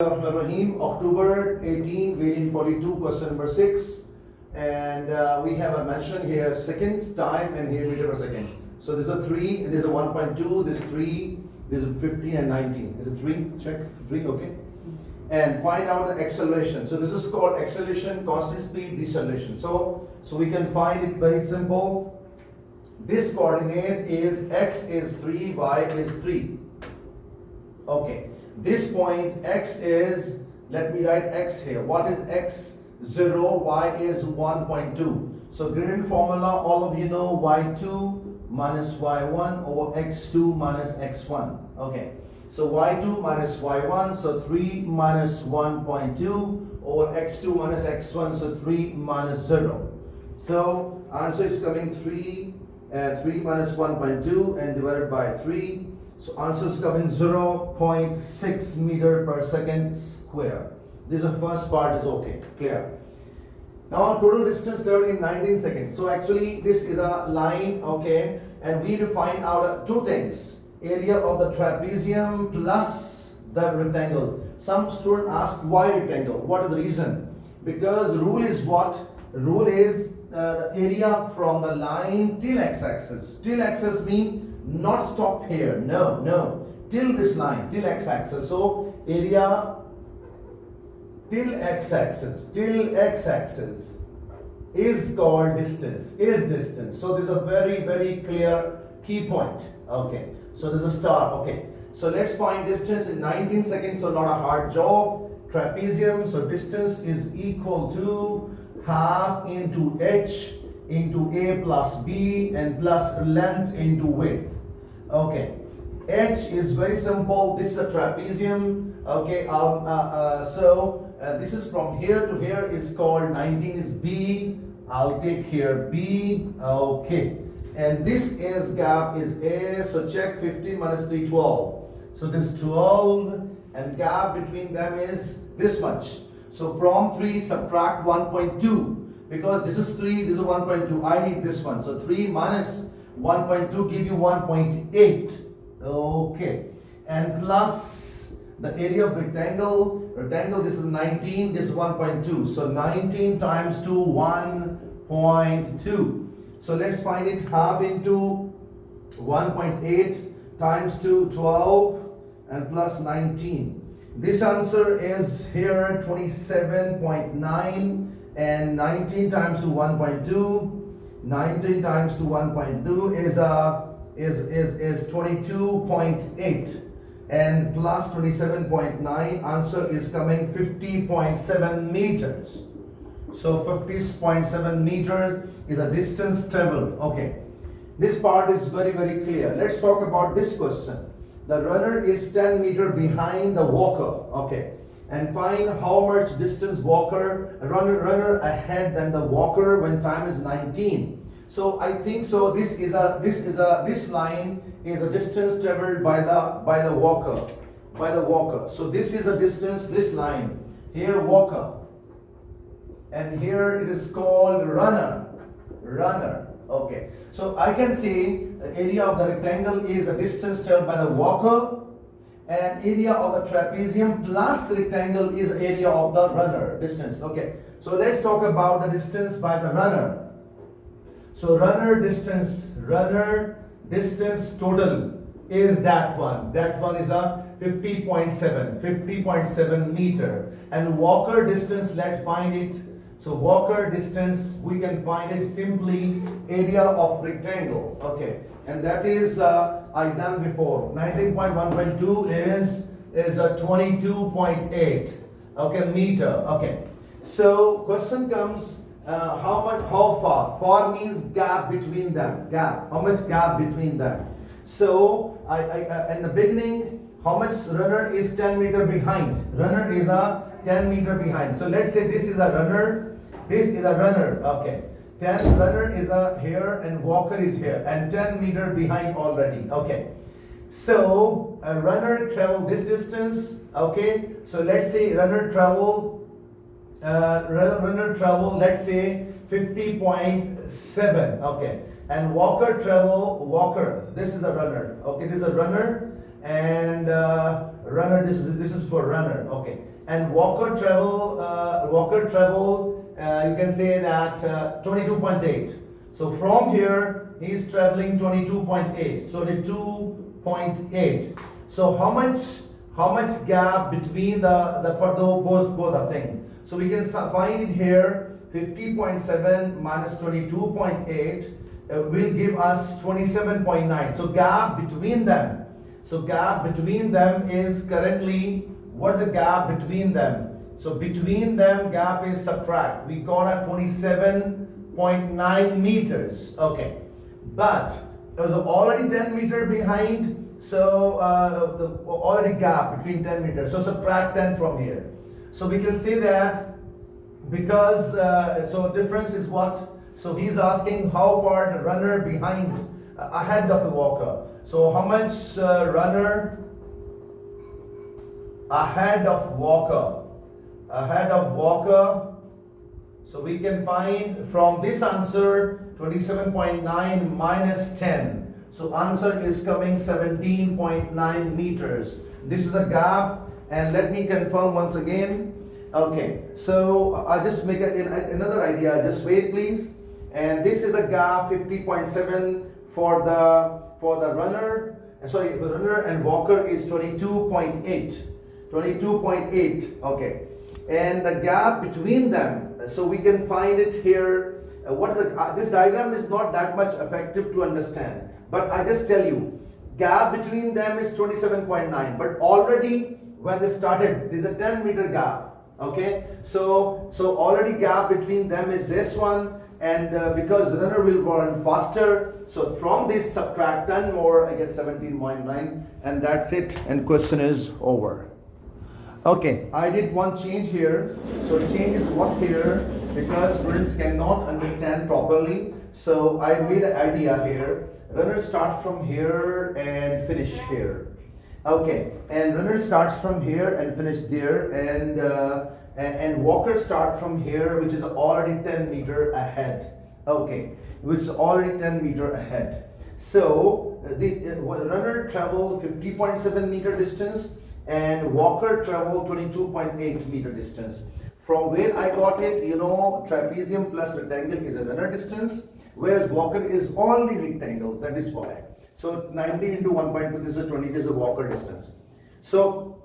Rahim, October 18, variant 42, question number 6. And we have a mention here seconds, time, and here meter per second. So there's a 3, there's a 1.2, there's 3, there's a 15 and 19. Is it 3? Check. 3, okay. And find out the acceleration. So this is called acceleration, constant speed, deceleration. So we can find it very simple. This coordinate is x is 3, y is 3. Okay. This point x is, let me write x here. What is x? 0, y is 1.2. So gradient formula, all of you know, y2 minus y1 over x2 minus x1. Okay. So y2 minus y1, so 3 minus 1.2 over x2 minus x1, so 3 minus 0. So answer is coming 3 minus 1.2 and divided by 3. So answer is coming 0.6 meter per second square. This is the first part is okay, clear. Now total distance covered in 19 seconds. So actually this is a line, okay, and we need to find out two things. Area of the trapezium plus the rectangle. Some student ask why rectangle? What is the reason? Because rule is what? Rule is the area from the line till x-axis. Till x-axis means not stop here, no, till this line, till x-axis. So area till x-axis is called distance, is distance. So this is a very, very clear key point. Okay, so this is a start. Okay, so let's find distance in 19 seconds, so not a hard job. Trapezium, so distance is equal to half into h into a plus b and plus length into width. Okay, h is very simple. This is a trapezium. Okay, this is from here to here is called 19 is b. I'll take here b. Okay, and this is gap is a. So check 15 minus 3, 12. So this 12 and gap between them is this much. So from 3 subtract 1.2. Because this is 3, this is 1.2. I need this one. So 3 minus 1.2 give you 1.8. Okay. And plus the area of rectangle. Rectangle, this is 19, this is 1.2. So 19 times 2, 1.2. So let's find it. Half into 1.8 times 2, 12 and plus 19. This answer is here 27.9. And 19 times to 1.2, 19 times to 1.2 is 22.8, and plus 27.9, answer is coming 50.7 meters. So 50.7 meter is a distance traveled. Okay, this part is very, very clear. Let's talk about this question. The runner is 10 meter behind the walker. Okay. And find how much distance runner ahead than the walker when time is 19. So I think so. This line is a distance traveled by the walker. So this is a distance. This line here walker, and here it is called runner. Okay. So I can see the area of the rectangle is a distance traveled by the walker. And area of the trapezium plus rectangle is area of the runner distance. Okay, so let's talk about the distance by the runner. So runner distance total is that one. That one is a 50.7 meter. And walker distance, let's find it. So walker distance, we can find it simply area of rectangle. Okay, and that is I done before. 19.1.2 is a 22.8. Okay, meter. Okay, so question comes, how far? Far means gap between them. Gap. How much gap between them? So in the beginning, how much runner is 10 meter behind? Runner is a 10 meter behind. So let's say this is a runner. This is a runner. Okay. 10 runner is here and walker is here and 10 meter behind already. Okay. So a runner travel this distance. Okay. So let's say runner travel let's say 50.7. Okay. And walker travel this is a runner. Okay. This is a runner and runner, this is for runner, okay. And walker travel, you can say that 22.8. So from here he is traveling 22.8. 22.8. So how much gap between the for both of things? So we can find it here. 50.7 minus 22.8 will give us 27.9. So gap between them. So gap between them is currently, what's the gap between them? So between them gap is subtract. We got a 27.9 meters. Okay, but it was already 10 meter behind. So the already gap between 10 meters. So subtract 10 from here. So we can say that because so difference is what? So he's asking how far the runner behind ahead of the walker. So how much runner ahead of walker? So we can find from this answer 27.9 minus 10. So answer is coming 17.9 meters. This is a gap, and let me confirm once again. Okay, so I'll just make another idea. Just wait, please. And this is a gap 50.7 for the runner. Sorry, the runner and walker is 22.8. 22.8. Okay, and the gap between them. So we can find it here. What is this diagram is not that much effective to understand, but I just tell you, gap between them is 27.9. But already when they started, there's a 10 meter gap. Okay, so already gap between them is this one, and because runner will run faster, so from this subtract 10 more, I get 17.9, and that's it, and question is over. Okay, I did one change here. So change is what here, because students cannot understand properly, so I made an idea here. Runner starts from here and finish here. Okay, and runner starts from here and finish there, and walker start from here, which is already 10 meter ahead. Okay, which is already 10 meter ahead. So the runner traveled 50.7 meter distance, and walker traveled 22.8 meter distance. From where I got it, you know, trapezium plus rectangle is a runner distance, whereas walker is only rectangle. That is why. So 90 into 1.2, this is 20, this is a walker distance. So,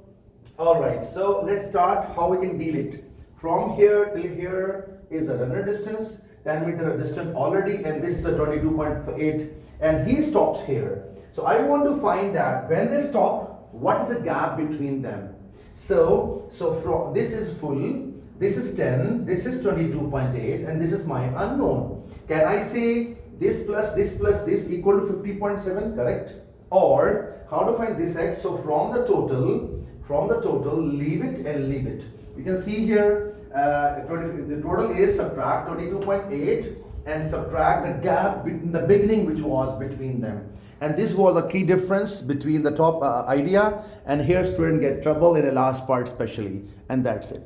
alright, so let's start how we can deal it. From here till here is a runner distance, 10 meter distance already, and this is a 22.8, and he stops here. So I want to find that when they stop, what is the gap between them? So from this is full, this is 10, this is 22.8, and this is my unknown. Can I say this plus this equal to 50.7, correct? Or how to find this x? So from the total, leave it and leave it. You can see here the total is subtract 22.8 and subtract the gap between the beginning which was between them. And this was a key difference between the top idea, and here student get trouble in the last part especially, and that's it.